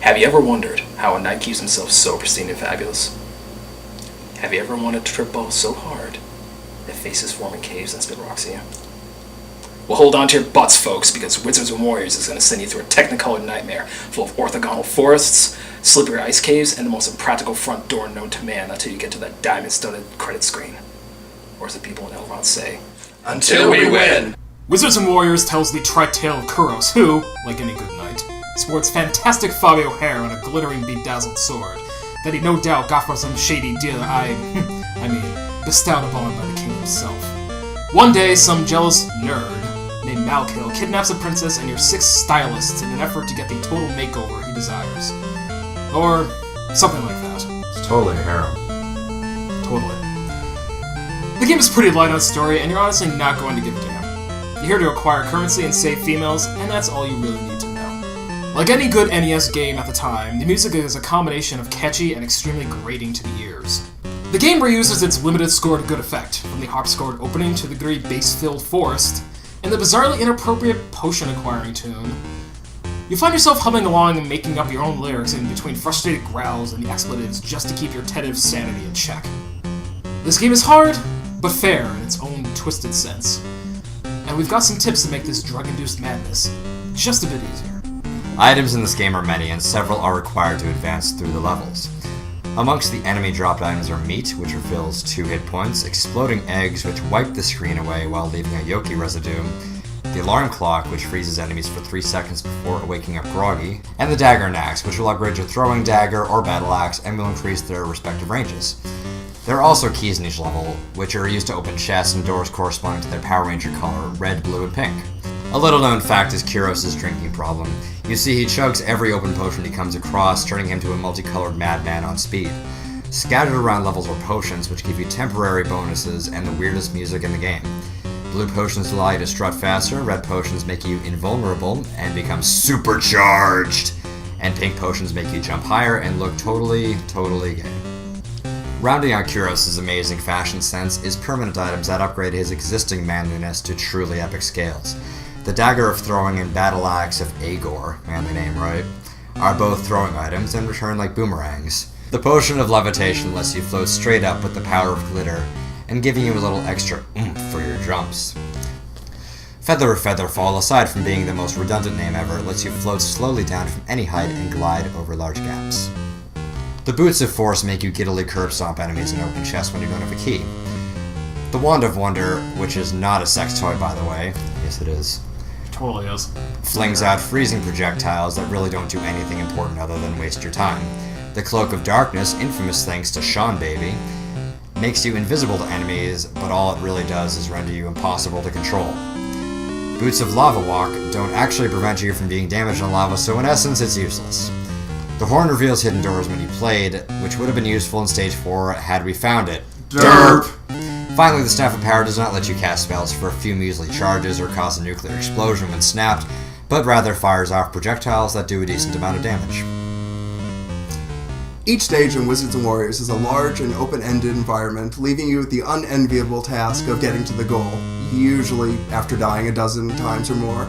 Have you ever wondered how a knight keeps himself so pristine and fabulous? Have you ever wanted to trip balls so hard that faces form in caves and spit rocks at you? Well, hold on to your butts, folks, because Wizards and Warriors is going to send you through a technicolor nightmare full of orthogonal forests, slippery ice caves, and the most impractical front door known to man until you get to that diamond-studded credit screen. Or as the people in Elrond say, until we win! Wizards and Warriors tells the trite tale of Kuros, who, like any good knight, sports fantastic Fabio hair and a glittering bedazzled sword that he no doubt got from some shady dealer bestowed upon by the king himself. One day, some jealous nerd named Malkill kidnaps a princess and your 6 stylists in an effort to get the total makeover he desires. Or something like that. It's totally a harem. Totally. The game is pretty light on story, and you're honestly not going to give a damn. You're here to acquire currency and save females, and that's all you really need to know. Like any good NES game at the time, the music is a combination of catchy and extremely grating to the ears. The game reuses its limited score to good effect, from the harp-scored opening to the gritty bass-filled forest, and the bizarrely inappropriate potion-acquiring tune. You find yourself humming along and making up your own lyrics in between frustrated growls and the expletives just to keep your tentative sanity in check. This game is hard, but fair in its own twisted sense. And we've got some tips to make this drug-induced madness just a bit easier. Items in this game are many, and several are required to advance through the levels. Amongst the enemy dropped items are meat, which refills 2 hit points, exploding eggs, which wipe the screen away while leaving a Yoki residue, the alarm clock, which freezes enemies for 3 seconds before waking up groggy, and the dagger and axe, which will upgrade your throwing dagger or battle axe and will increase their respective ranges. There are also keys in each level, which are used to open chests and doors corresponding to their Power Ranger color, red, blue, and pink. A little known fact is Kuros' drinking problem. You see, he chugs every open potion he comes across, turning him to a multicolored madman on speed. Scattered around levels are potions, which give you temporary bonuses and the weirdest music in the game. Blue potions allow you to strut faster, red potions make you invulnerable and become supercharged, and pink potions make you jump higher and look totally gay. Rounding out Kuros' amazing fashion sense is permanent items that upgrade his existing manliness to truly epic scales. The Dagger of Throwing and Battle Axe of Agor, manly name, right, are both throwing items and return like boomerangs. The Potion of Levitation lets you float straight up with the power of glitter, and giving you a little extra oomph for your jumps. Feather of Featherfall, aside from being the most redundant name ever, lets you float slowly down from any height and glide over large gaps. The Boots of Force make you giddily curb stomp enemies in open chests when you don't have a key. The Wand of Wonder, which is not a sex toy by the way, yes it is, Totally is. flings out freezing projectiles that really don't do anything important other than waste your time. The Cloak of Darkness, infamous thanks to Sean Baby, makes you invisible to enemies, but all it really does is render you impossible to control. Boots of Lava Walk don't actually prevent you from being damaged on lava, so in essence it's useless. The Horn reveals hidden doors when you played, which would have been useful in Stage 4 had we found it. Derp! Finally, the Staff of Power does not let you cast spells for a few measly charges or cause a nuclear explosion when snapped, but rather fires off projectiles that do a decent amount of damage. Each stage in Wizards and Warriors is a large and open-ended environment, leaving you with the unenviable task of getting to the goal, usually after dying a dozen times or more.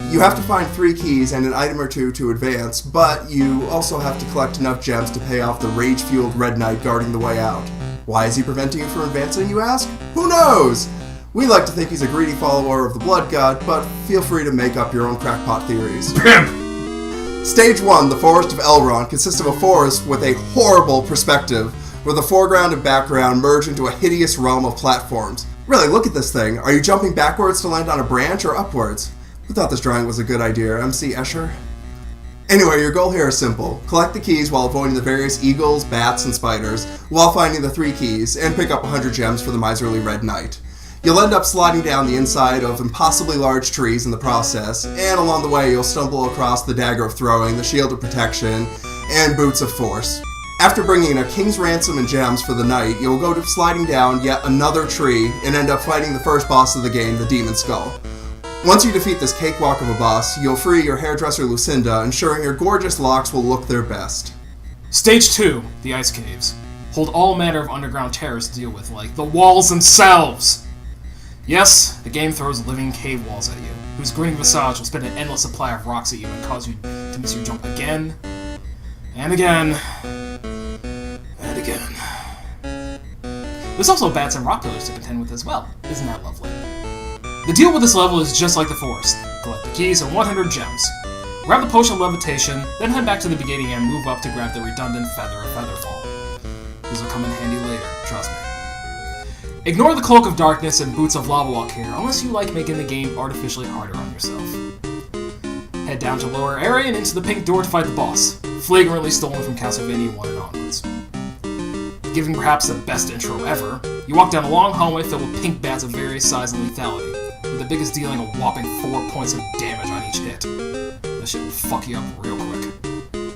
You have to find 3 keys and an item or 2 to advance, but you also have to collect enough gems to pay off the rage-fueled Red Knight guarding the way out. Why is he preventing you from advancing, you ask? Who knows? We like to think he's a greedy follower of the Blood God, but feel free to make up your own crackpot theories. Pimp! Stage 1, the Forest of Elrond, consists of a forest with a horrible perspective, where the foreground and background merge into a hideous realm of platforms. Really, look at this thing. Are you jumping backwards to land on a branch or upwards? Who thought this drawing was a good idea, MC Escher? Anyway, your goal here is simple. Collect the keys while avoiding the various eagles, bats, and spiders, while finding the 3 keys, and pick up 100 gems for the miserly Red Knight. You'll end up sliding down the inside of impossibly large trees in the process, and along the way you'll stumble across the Dagger of Throwing, the Shield of Protection, and Boots of Force. After bringing in a king's ransom and gems for the knight, you'll go to sliding down yet another tree and end up fighting the first boss of the game, the Demon Skull. Once you defeat this cakewalk of a boss, you'll free your hairdresser Lucinda, ensuring your gorgeous locks will look their best. Stage 2, the Ice Caves, hold all manner of underground terrors to deal with, like the walls themselves! Yes, the game throws living cave walls at you, whose grinning visage will spit an endless supply of rocks at you and cause you to miss your jump again And again. And again. There's also bats and rock pillars to contend with as well. Isn't that lovely? The deal with this level is just like the forest. Collect the keys and 100 gems. Grab the potion of levitation, then head back to the beginning and move up to grab the redundant feather of featherfall. These will come in handy later, trust me. Ignore the cloak of darkness and boots of lava walk here, unless you like making the game artificially harder on yourself. Head down to lower area and into the pink door to fight the boss, flagrantly stolen from Castlevania 1 and onwards. Giving perhaps the best intro ever, you walk down a long hallway filled with pink bats of various size and lethality, with the biggest dealing a whopping 4 points of damage on each hit. That shit will fuck you up real quick.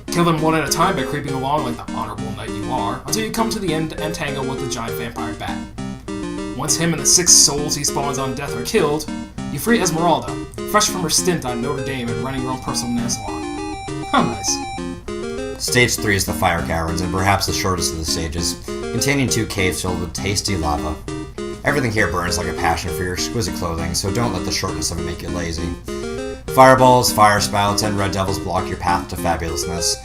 Kill them one at a time by creeping along like the honorable knight you are, until you come to the end and tangle with the giant vampire bat. Once him and the 6 souls he spawns on death are killed, you free Esmeralda, fresh from her stint on Notre Dame and running her own personal nail salon. How nice. Stage 3 is the Fire Caverns, and perhaps the shortest of the stages, containing 2 caves filled with tasty lava. Everything here burns like a passion for your exquisite clothing, so don't let the shortness of it make you lazy. Fireballs, fire spouts, and red devils block your path to fabulousness.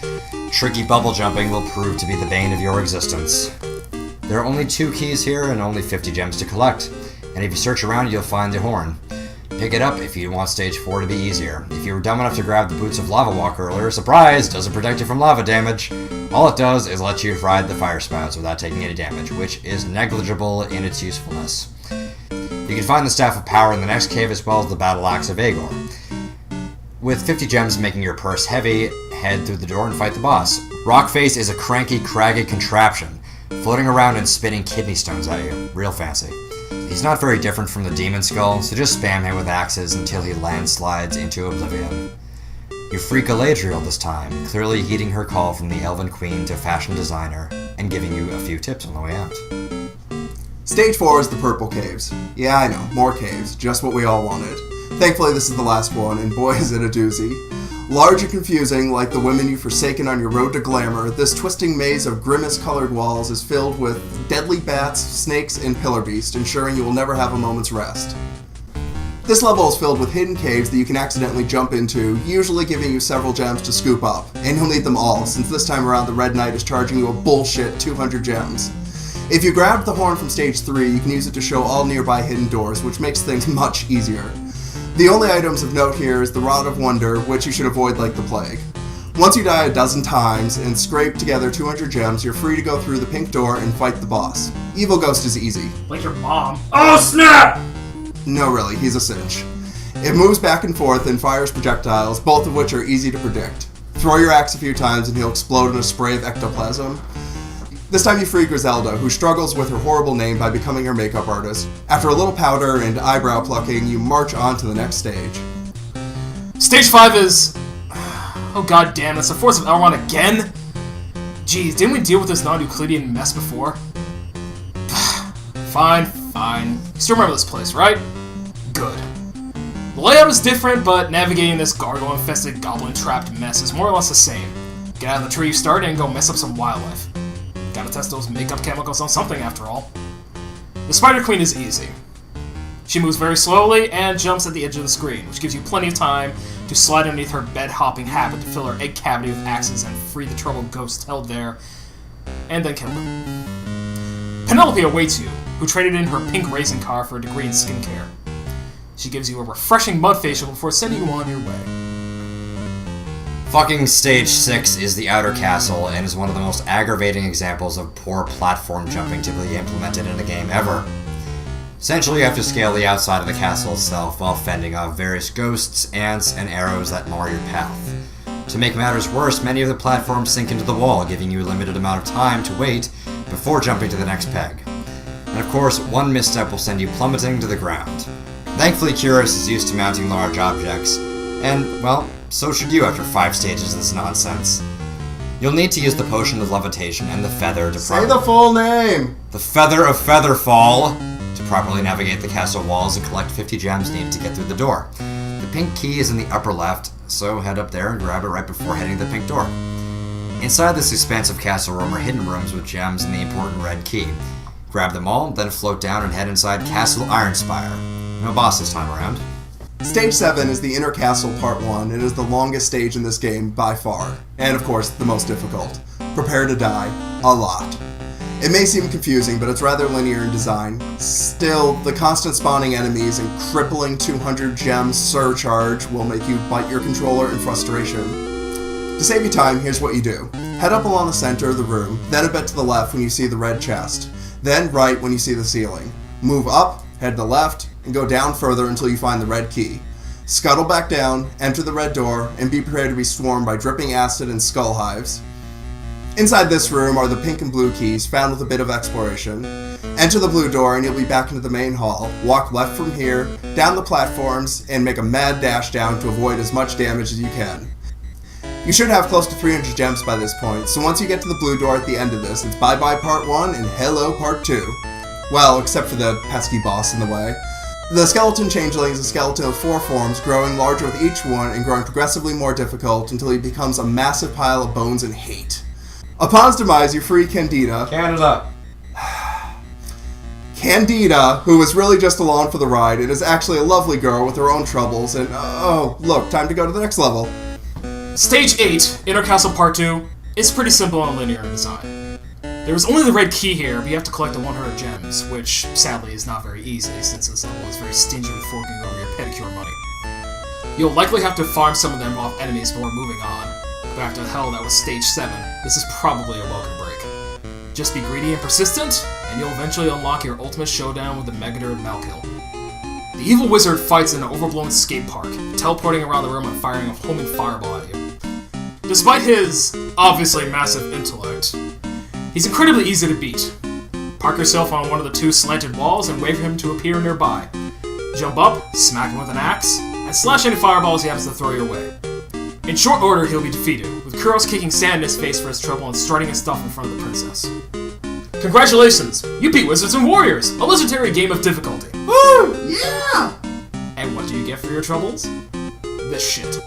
Tricky bubble jumping will prove to be the bane of your existence. There are only 2 keys here and only 50 gems to collect, and if you search around you'll find the horn. Pick it up if you want stage 4 to be easier. If you were dumb enough to grab the boots of lava walk earlier, surprise, doesn't protect you from lava damage. All it does is let you ride the fire spouts without taking any damage, which is negligible in its usefulness. You can find the Staff of Power in the next cave as well as the Battle Axe of Agor. With 50 gems making your purse heavy, head through the door and fight the boss. Rockface is a cranky, craggy contraption, floating around and spitting kidney stones at you. Real fancy. He's not very different from the Demon Skull, so just spam him with axes until he landslides into oblivion. You free Galadriel this time, clearly heeding her call from the Elven Queen to fashion designer, and giving you a few tips on the way out. Stage 4 is the Purple Caves. Yeah, I know, more caves, just what we all wanted. Thankfully this is the last one, and boy is it a doozy. Large and confusing, like the women you've forsaken on your road to glamour, this twisting maze of grimace-colored walls is filled with deadly bats, snakes, and pillar beasts, ensuring you will never have a moment's rest. This level is filled with hidden caves that you can accidentally jump into, usually giving you several gems to scoop up, and you'll need them all, since this time around the Red Knight is charging you a bullshit 200 gems. If you grabbed the horn from stage 3, you can use it to show all nearby hidden doors, which makes things much easier. The only items of note here is the Rod of Wonder, which you should avoid like the plague. Once you die a dozen times and scrape together 200 gems, you're free to go through the pink door and fight the boss. Evil Ghost is easy. Like your mom. Oh snap! No really, he's a cinch. It moves back and forth and fires projectiles, both of which are easy to predict. Throw your axe a few times and he'll explode in a spray of ectoplasm. This time you free Griselda, who struggles with her horrible name by becoming her makeup artist. After a little powder and eyebrow plucking, you march on to the next stage. Stage 5 is... Oh god damn, it's the Force of Elrond again? Jeez, didn't we deal with this non-Euclidean mess before? Fine. You still remember this place, right? Good. The layout is different, but navigating this gargoyle-infested, goblin-trapped mess is more or less the same. Get out of the tree you started and go mess up some wildlife. Gotta test those makeup chemicals on something after all. The Spider Queen is easy. She moves very slowly and jumps at the edge of the screen, which gives you plenty of time to slide underneath her bed-hopping habit to fill her egg cavity with axes and free the troubled ghosts held there, and then kill them. Penelope awaits you, who traded in her pink racing car for a degree in skincare. She gives you a refreshing mud facial before sending you on your way. Fucking Stage 6 is the Outer Castle and is one of the most aggravating examples of poor platform jumping typically implemented in a game ever. Essentially, you have to scale the outside of the castle itself while fending off various ghosts, ants, and arrows that mar your path. To make matters worse, many of the platforms sink into the wall, giving you a limited amount of time to wait before jumping to the next peg. And of course, one misstep will send you plummeting to the ground. Thankfully, Curious is used to mounting large objects, and, well, so should you after 5 stages of this nonsense. You'll need to use the Potion of Levitation and the Feather to Say the full name! The Feather of Featherfall to properly navigate the castle walls and collect 50 gems needed to get through the door. The pink key is in the upper left, so head up there and grab it right before heading to the pink door. Inside this expansive castle room are hidden rooms with gems and the important red key. Grab them all, then float down and head inside Castle Ironspire. No boss this time around. Stage 7 is the Inner Castle Part 1. It is the longest stage in this game by far, and of course the most difficult. Prepare to die a lot. It may seem confusing, but it's rather linear in design. Still, the constant spawning enemies and crippling 200 gems surcharge will make you bite your controller in frustration. To save you time, here's what you do. Head up along the center of the room, then a bit to the left when you see the red chest, then right when you see the ceiling. Move up, head to the left, and go down further until you find the red key. Scuttle back down, enter the red door, and be prepared to be swarmed by dripping acid and skull hives. Inside this room are the pink and blue keys, found with a bit of exploration. Enter the blue door and you'll be back into the main hall. Walk left from here, down the platforms, and make a mad dash down to avoid as much damage as you can. You should have close to 300 gems by this point, so once you get to the blue door at the end of this, it's bye-bye Part 1 and hello Part 2. Well, except for the pesky boss in the way. The skeleton changeling is a skeleton of 4 forms, growing larger with each one and growing progressively more difficult until he becomes a massive pile of bones and hate. Upon his demise, you free Candida. Candida, who was really just along for the ride, and is actually a lovely girl with her own troubles, and oh, look, time to go to the next level. Stage 8, Inner Castle Part 2, is pretty simple and linear in design. There is only the red key here, but you have to collect the 100 gems, which sadly is not very easy since this level is very stingy with forking over your pedicure money. You'll likely have to farm some of them off enemies before moving on. But after the hell that was Stage 7, this is probably a welcome break. Just be greedy and persistent, and you'll eventually unlock your ultimate showdown with the Megader Malkill. The evil wizard fights in an overblown skate park, teleporting around the room and firing a homing fireball at you. Despite his obviously massive intellect, he's incredibly easy to beat. Park yourself on one of the 2 slanted walls and wait for him to appear nearby. Jump up, smack him with an axe, and slash any fireballs he happens to throw your way. In short order, he'll be defeated, with Kuros kicking sand in his face for his trouble and strutting his stuff in front of the princess. Congratulations! You beat Wizards and Warriors, a legendary game of difficulty. Woo! Yeah! And what do you get for your troubles? This shit.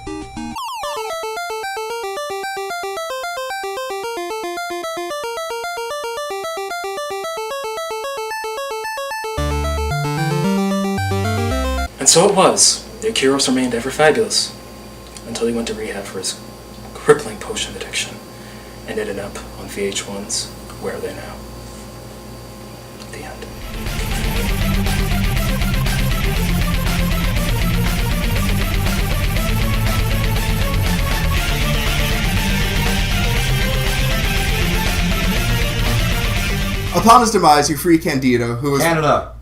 And so it was. Their Kuros remained ever fabulous, until he went to rehab for his crippling potion addiction, and ended up on VH1's Where Are They Now? The end. Upon his demise, you free Candida, who was... Canada.